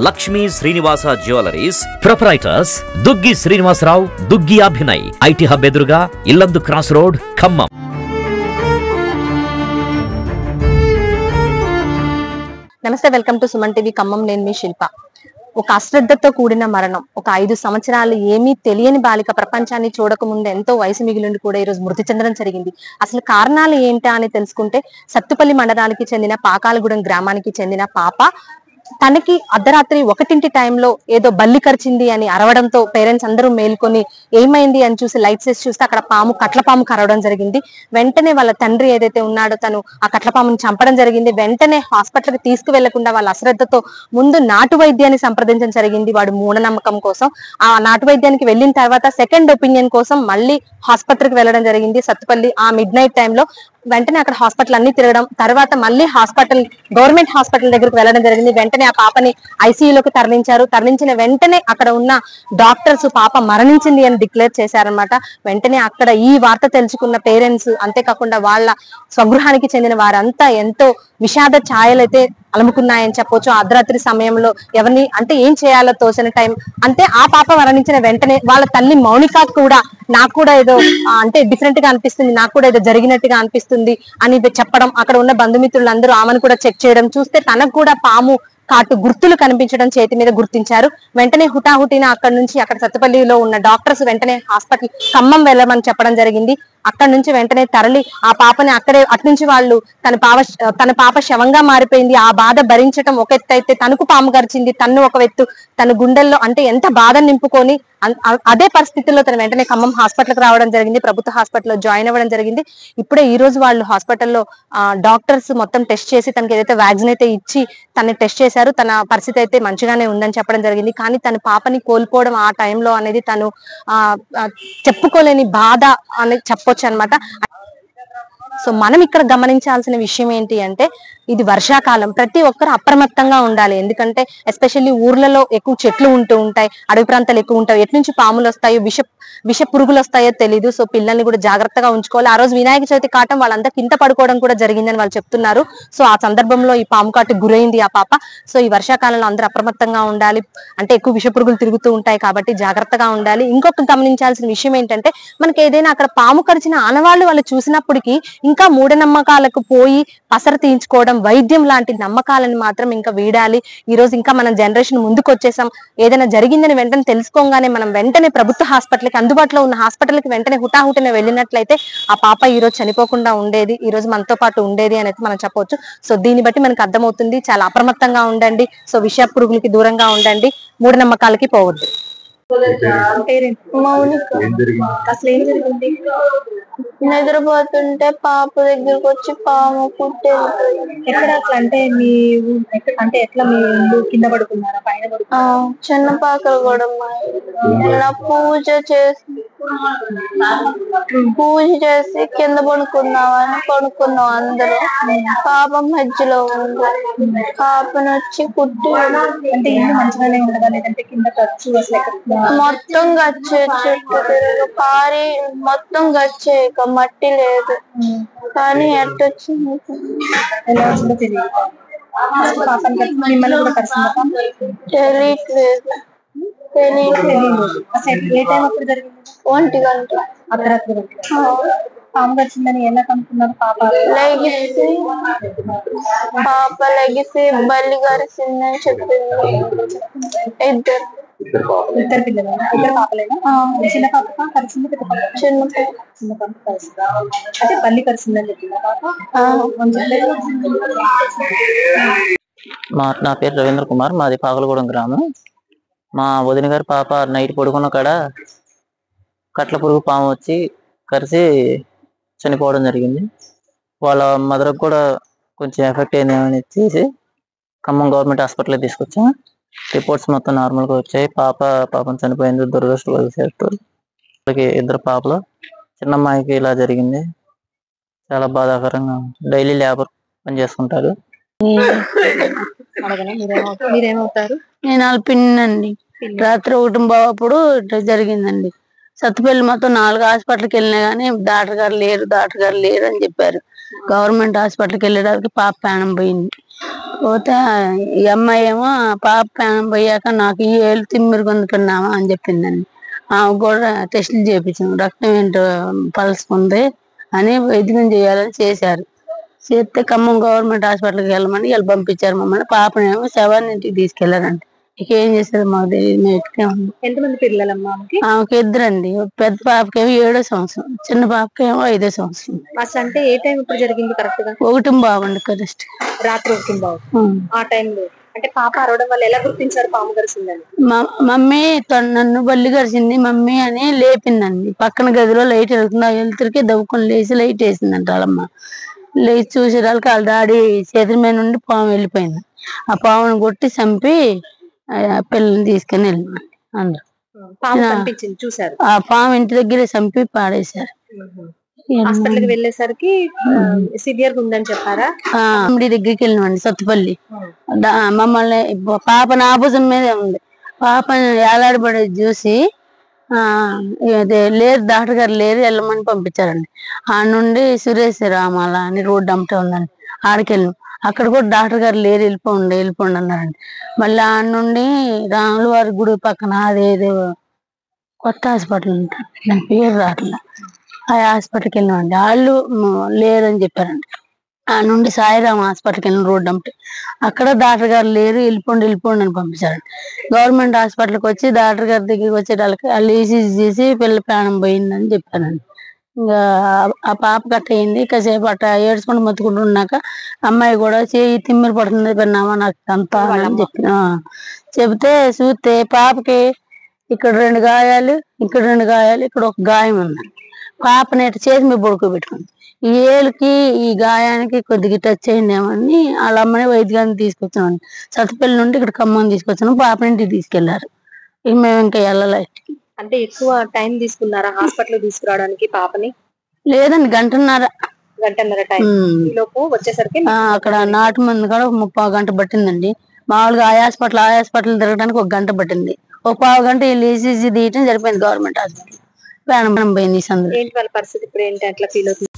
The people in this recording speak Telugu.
Lakshmi Srinivasa jewelleries proprietors Duggi Srinivasarao, Duggi Abhinay, IT hub ఎదురుగా ఇల్లందు క్రాస్ రోడ్, ఖమ్మం. నమస్తే, welcome to Suman TV Khammam. నేను మీ శిల్ప. ఒక అశ్రద్ధతో కూడిన మరణం. ఒక 5 సంవత్సరాలు ఏమీ తెలియని బాలిక ప్రపంచాన్ని చూడకముందు ఎంతో వయసు మిగిలిండి కూడా ఈ రోజు మృతి చెందడం జరిగింది. అసలు కారణాలు ఏంటా అని తెలుసుకుంటే, సత్తుపల్లి మండలానికి చెందిన పాకాలగూడెం గ్రామానికి చెందిన పాప తనకి అర్ధరాత్రి 1 టైంలో ఏదో బల్లి కరిచింది అని అరవడంతో పేరెంట్స్ అందరూ మేల్కొని ఏమైంది అని చూసి లైట్స్ వేసి చూస్తే అక్కడ కట్లపాము కరవడం జరిగింది. వెంటనే వాళ్ళ తండ్రి ఏదైతే ఉన్నాడో తను ఆ కట్లపాముని చంపడం జరిగింది. వెంటనే హాస్పిటల్కి తీసుకువెళ్లకుండా వాళ్ళ అశ్రద్ధతో ముందు నాటు వైద్యాన్ని సంప్రదించడం జరిగింది. వాడు మూఢనమ్మకం కోసం ఆ నాటు వైద్యానికి వెళ్ళిన తర్వాత సెకండ్ ఒపీనియన్ కోసం మళ్ళీ ఆసుపత్రికి వెళ్ళడం జరిగింది. సత్తుపల్లి ఆ మిడ్ నైట్ టైంలో వెంటనే అక్కడ హాస్పిటల్ అన్ని తిరగడం, తర్వాత మళ్ళీ గవర్నమెంట్ హాస్పిటల్ దగ్గరికి వెళ్ళడం జరిగింది. వెంటనే ఆ పాపని ఐసీయూలోకి తరలించారు. తరలించిన వెంటనే అక్కడ ఉన్న డాక్టర్స్ పాప మరణించింది అని డిక్లేర్ చేశారనమాట. వెంటనే అక్కడ ఈ వార్త తెలుసుకున్న పేరెంట్స్, అంతేకాకుండా వాళ్ళ స్వగృహానికి చెందిన వారంతా ఎంతో విషాద ఛాయలైతే అలుముకున్నాయని చెప్పొచ్చు. అర్ధరాత్రి సమయంలో ఎవరిని అంటే ఏం చేయాలో తోసిన టైం అంతే. ఆ పాప మరణించిన వెంటనే వాళ్ళ తల్లి మౌనిక కూడా నాకు కూడా ఏదో అంటే డిఫరెంట్ గా అనిపిస్తుంది, నాకు కూడా ఏదో జరిగినట్టుగా అనిపిస్తుంది అని చెప్పడం, అక్కడ ఉన్న బంధుమిత్రులందరూ ఆమెను కూడా చెక్ చేయడం చూస్తే తనకు కూడా పాము కాటు గుర్తులు కనిపించడం చేతి మీద గుర్తించారు. వెంటనే హుటాహుటిన అక్కడ సత్తుపల్లిలో ఉన్న డాక్టర్స్ వెంటనే హాస్పిటల్ ఖమ్మం వెళ్ళమని చెప్పడం జరిగింది. అక్కడ నుంచి వెంటనే తరలి ఆ పాపని అక్కడే అట్నుంచి వాళ్ళు తన పాప శవంగా మారిపోయింది. ఆ బాధ భరించడం ఒక ఎత్తు అయితే, తనకు పాము గరిచింది తను ఒక ఎత్తు. తన గుండెల్లో అంటే ఎంత బాధ నింపుకొని అదే పరిస్థితుల్లో తను వెంటనే ఖమ్మం హాస్పిటల్కి రావడం జరిగింది. ప్రభుత్వ హాస్పిటల్లో జాయిన్ అవ్వడం జరిగింది. ఇప్పుడే ఈ రోజు వాళ్ళు హాస్పిటల్లో డాక్టర్స్ మొత్తం టెస్ట్ చేసి తనకి ఏదైతే వ్యాక్సిన్ అయితే ఇచ్చి తనని టెస్ట్ చేశారు. తన పరిస్థితి అయితే మంచిగానే ఉందని చెప్పడం జరిగింది. కానీ తన పాపని కోల్పోవడం ఆ టైంలో అనేది తను చెప్పుకోలేని బాధ అనేది చెప్పొచ్చు అనమాట. సో మనం ఇక్కడ గమనించాల్సిన విషయం ఏంటి అంటే, ఇది వర్షాకాలం, ప్రతి ఒక్కరు అప్రమత్తంగా ఉండాలి. ఎందుకంటే ఎస్పెషల్లీ ఊర్లలో ఎక్కువ చెట్లు ఉంటూ ఉంటాయి, అడవి ప్రాంతాలు ఎక్కువ ఉంటాయి. ఎటు నుంచి పాములు వస్తాయో విష పురుగులు వస్తాయో తెలీదు. సో పిల్లల్ని కూడా జాగ్రత్తగా ఉంచుకోవాలి. ఆ రోజు వినాయక చవితి కావటం వాళ్ళంతా కింద పడుకోవడం కూడా జరిగిందని వాళ్ళు చెప్తున్నారు. సో ఆ సందర్భంలో ఈ పాము కాటు గురైంది ఆ పాప. సో ఈ వర్షాకాలంలో అందరూ అప్రమత్తంగా ఉండాలి. అంటే ఎక్కువ విష పురుగులు తిరుగుతూ ఉంటాయి కాబట్టి జాగ్రత్తగా ఉండాలి. ఇంకొక గమనించాల్సిన విషయం ఏంటంటే, మనకి ఏదైనా అక్కడ పాము కరిచిన ఆనవాళ్ళు వాళ్ళు చూసినప్పటికీ ఇంకా మూఢనమ్మకాలకు పోయి పసర తీయించుకోవడం, వైద్యం లాంటి నమ్మకాలను మాత్రం ఇంకా వీడాలి. ఈ రోజు ఇంకా మన జనరేషన్ ముందుకు వచ్చేసాం. ఏదైనా జరిగిందని వెంటనే తెలుసుకోగానే మనం వెంటనే ప్రభుత్వ హాస్పిటల్కి, అందుబాటులో ఉన్న హాస్పిటల్కి వెంటనే హుటాహుటిన వెళ్ళినట్లయితే ఆ పాప ఈ రోజు చనిపోకుండా ఉండేది, ఈ రోజు మనతో పాటు ఉండేది అనేది మనం చెప్పవచ్చు. సో దీన్ని బట్టి మనకు అర్థమవుతుంది, చాలా అప్రమత్తంగా ఉండండి. సో విష పురుగులకి దూరంగా ఉండండి, మూఢనమ్మకాలకి పోవద్దు. నిద్రపోతుంటే పాప దగ్గరకు వచ్చి పాము కుట్టేది. ఎక్కడ అట్లా అంటే మీ అంటే ఎట్లా మీ ఇల్లు కింద పడుకున్నారా, పైన పడుకున్నారా? చిన్న పాకలు కూడా పూజ చేసి కింద పడుకున్నామని పడుకున్నాం అందరూ. పాప మధ్యలో ఉంది. పాపను వచ్చి కుట్టి అంటే ఇల్లు మంచిగానే ఉండదా, లేదంటే కింద ఖర్చు మొత్తం గచ్చే, చుట్టూ పారి మొత్తం గచ్చే, ఇక మట్టి లేదు. కానీ ఎట్టొచ్చింది ఎలా వచ్చిందో తెలియదు. మిమ్మల్ని కూడా తెలియట్లేదు. ఏ టైం అప్పుడు జరిగింది? 1 గంట అర్ధరాత్రి. పాము గడిచిందని ఎలా కనుక్కున్నారు? పాప లెగిసి బల్లి గరిసిందని చెప్పింది. ఇద్దరు పిల్లలు, ఇద్దరు పాపలేనా? చిన్న పాప కరిచింది, పెద్ద పాప? చిన్న పాప కరిచింది. అంటే బల్లి కరిచిందని చెప్పింది పాప. నా పేరు రవీంద్ర కుమార్, మాది పాకాలగూడెం గ్రామం. మా వదిన గారి పాప నైట్ పడుకున్న కాడ కట్ల పురుగు పాము వచ్చి కరిసి చనిపోవడం జరిగింది. వాళ్ళ మదర్కి కూడా కొంచెం ఎఫెక్ట్ అయిందని చేసి ఖమ్మం గవర్నమెంట్ హాస్పిటల్కి తీసుకొచ్చాం. రిపోర్ట్స్ మొత్తం నార్మల్గా వచ్చాయి. పాపం చనిపోయింది. దురదృష్టవశాత్తు వాళ్ళకి 2 పాపలు. చిన్నమ్మాయికి ఇలా జరిగింది. చాలా బాధాకరంగా. డైలీ లేబర్ పని చేసుకుంటారు. మీరేమవుతారు? నేను వాళ్ళ పిన్నండి. రాత్రి 1:15 ఇట్లా జరిగిందండి. సత్తుపల్లి మొత్తం 4 హాస్పిటల్కి వెళ్ళినా గానీ డాక్టర్ గారు లేరు అని చెప్పారు. గవర్నమెంట్ హాస్పిటల్కి వెళ్ళడానికి పాప ప్రాణం పోయింది. పోతే ఈ అమ్మాయి ఏమో పాప ప్రాణం పోయాక నాకు ఈ ఏళ్ళు తిమ్మిరి పొందుతున్నామా అని చెప్పిందండి. ఆమె కూడా టెస్టులు చేయించాము, రక్తం ఏంటో పల్స్ ఉంది అని వైద్యం చేయాలని చేశారు. చేస్తే ఖమ్మం గవర్నమెంట్ హాస్పిటల్కి వెళ్ళమని వీళ్ళు పంపించారు మమ్మల్ని. పాపనేమో శవాన్ని ఇంటికి తీసుకెళ్లారండి. ఇక ఏం చేసేది మాకు తెలియదు. ఎంతమంది పిల్లలమ్మా ఆమెకి? ఆమెకి ఇద్దరండి. పెద్ద పాపకేమో 7వ సంవత్సరం, చిన్న పాపకేమో 5వ సంవత్సరం. అసలు అంటే ఏ టైం ఇప్పుడు జరిగింది కరెక్ట్ గా? 1 బాగుండి కరెక్ట్ రాత్రి 1 బాగు. ఆ టైంలో అంటే పాప అరవడం వల్ల ఎలా గుర్తించారు పాము కరిసిందని? మమ్మీ నన్ను బల్లి కరిచింది మమ్మీ అని లేపిందండి. పక్కన గదిలో లైట్ వెళ్తుంది, ఆ వెళ్తురికి దవ్వుకొని లేచి లైట్ వేసిందంట వాళ్ళమ్మ. లేచి చూసేదానికి వాళ్ళ డాడీ చేతుల మీద నుండి పాము వెళ్ళిపోయింది. ఆ పామును కొట్టి చంపి పిల్లల్ని తీసుకొని వెళ్ళింది. అందరూ చూసారు. ఆ పాము ఇంటి దగ్గరే చంపి పాడేశారు. హాస్పిటల్కి వెళ్ళేసరికి సివియర్ ఉందని చెప్పారా? దగ్గరికి వెళ్ళినామండి సత్తుపల్లి. మమ్మల్ని పాప నా భుజం మీదే ఉంది. పాపని ఏలాడబడేది చూసి లేరు, డాక్టర్ గారు లేరు, వెళ్ళమని పంపించారండి. ఆ నుండి సురేష్ రామాల అని రోడ్డు అమ్మటే ఉందండి, ఆడికి వెళ్ళాం. అక్కడ కూడా డాక్టర్ గారు లేరు, వెళ్ళిపోండి అన్నారండి. మళ్ళీ ఆ నుండి రాముల వారి గుడి పక్కన అదేదో కొత్త హాస్పిటల్ ఉంటారు, దాని పేరు రావట్లేదు, ఆ హాస్పిటల్కి వెళ్ళామండి. వాళ్ళు లేరని చెప్పారండి. ఆ నుండి సాయిరామ్ హాస్పిటల్కి వెళ్ళిన రోడ్డు అమ్మటే, అక్కడ డాక్టర్ గారు లేరు, వెళ్ళిపోండి అని పంపించారండి. గవర్నమెంట్ హాస్పిటల్కి వచ్చి డాక్టర్ గారి దగ్గరికి వచ్చేటాళ్ళకి వాళ్ళు ఈసీజీ చేసి పిల్ల ప్రాణం పోయిందని చెప్పారండి. ఇంకా ఆ పాప కట్ట అయింది. కాసేపు అట్ట ఏడ్చుకుంటూ మొత్తుకుంటూ ఉన్నాక అమ్మాయి కూడా చేయి తిమ్మిరి పడుతుంది పెన్నామా నాకు అంతా అని చెప్పిన చెబితే చూస్తే పాపకి ఇక్కడ 2 గాయాలు, ఇక్కడ 2 గాయాలు, ఇక్కడ ఒక గాయం ఉంది. పాపని చేతి మీద పడుకోబెట్టుకుంది. ఈ ఏలుకి ఈ గాయానికి కొద్దిగా టచ్ అయిందేమని వాళ్ళ అమ్మని వైద్యాన్ని తీసుకొచ్చామండి. సత్తుపల్లి నుండి ఇక్కడ ఖమ్మం తీసుకొచ్చాము. పాపని ఇంటికి తీసుకెళ్లారు. ఇక మేము ఇంకా వెళ్ళలేదు. అంటే ఎక్కువ టైం తీసుకున్నారా హాస్పిటల్ తీసుకురావడానికి పాపని? లేదండి, గంటన్నర టైం లోపు వచ్చేసరికి అక్కడ నాటు మంది కూడా 30 గంట పట్టిందండి. మామూలుగా ఆ హాస్పిటల్ తిరగడానికి 1 గంట పట్టింది. 1 గంట వీళ్ళు ఈసీజీ తీయటం సరిపోయింది. గవర్నమెంట్ హాస్పిటల్ ప్రాణం పోయింది. ఏంటి వాళ్ళ పరిస్థితి ఇప్పుడు ఏంటి, అట్లా ఫీల్ అవుతుంది?